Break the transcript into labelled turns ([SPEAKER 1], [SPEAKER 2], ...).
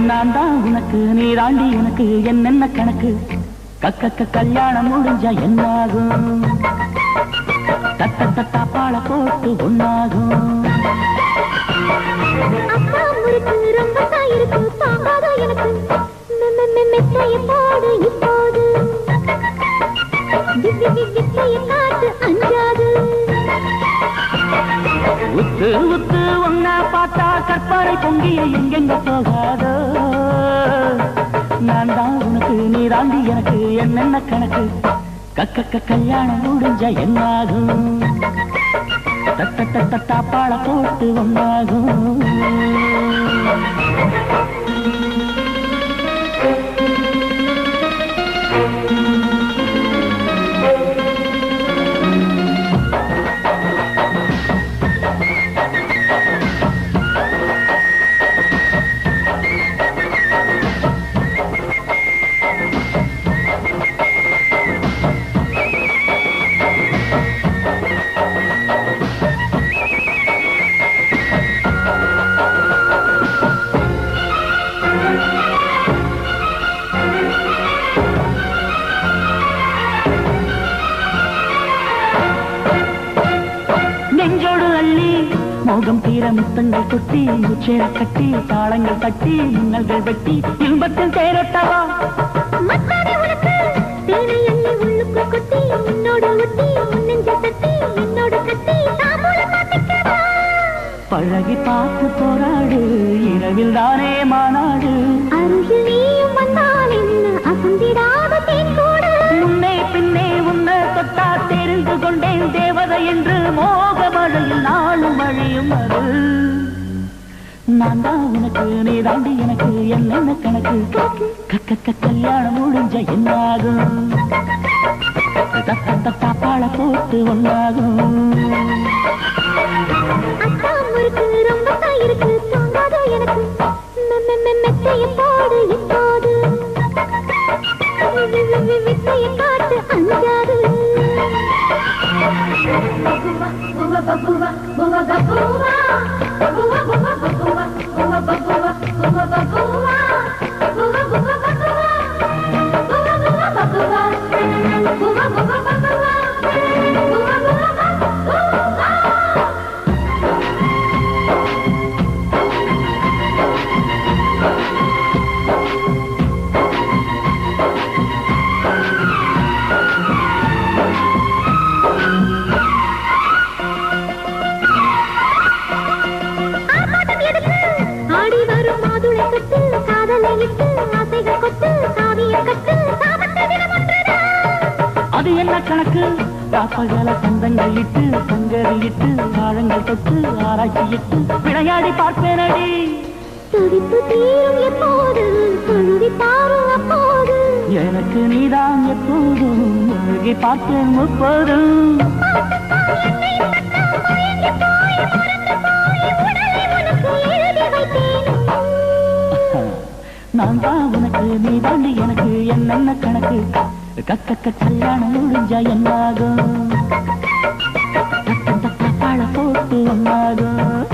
[SPEAKER 1] நான் தான் உனக்கு நீராண்டி எனக்கு என்னென்ன கணக்கு கல்யாணம் முடிஞ்சா என்னாகும் தட்டாப்பாள போட்டு ஒன்னாகும் உத்து உத்து ஒன்னா பார்த்தா கற்பாறை பொங்கிய எங்கெங்க போகாதோ நான் தான் உனக்கு நீராண்டி எனக்கு என்னென்ன கணக்கு கல்யாணம் முடிஞ்ச என்னாகும் தட்டாப்பாள போட்டு ஒன்னாகும் நெஞ்சோடு அள்ளி மோகம் தீர முத்தங்கள் கொட்டி முச்சேர கட்டி தாளங்கள் தட்டி மின்னல்கள் வெட்டி இன்பத்தில் தேரட்டவா பழகி பார்த்து போராடு இரவில் தானே மாநாடு முன்னே பின்னே உன்னை தொட்டா தெரிந்து கொண்டேன் தேவதை என்று மோக மழையில் நாளும் வழியும் அது நான் தான் உனக்கு நீதாண்டி எனக்கு என்னென்ன கணக்கு கல்யாணம் முடிஞ்ச என்னாகும் தட்டாப்பாள போட்டு ஒன்னாகும் அது என்ன கணக்கு காப்பகல சந்தங்கள் இட்டு சங்கரிட்டு ஆழங்கள் தொட்டு ஆராய்ச்சியிட்டு விளையாடி பார்ப்பேனடி எனக்கு நீதான் எப்போதும் முழுகி பார்ப்பேன் முப்போதும் நான் தான் உனக்கு நீதாண்டி எனக்கு என்னென்ன கணக்கு கல்யாணம் முடிஞ்சா என்னாகும் தட்டாப்பாள போட்டு ஒன்னாகும்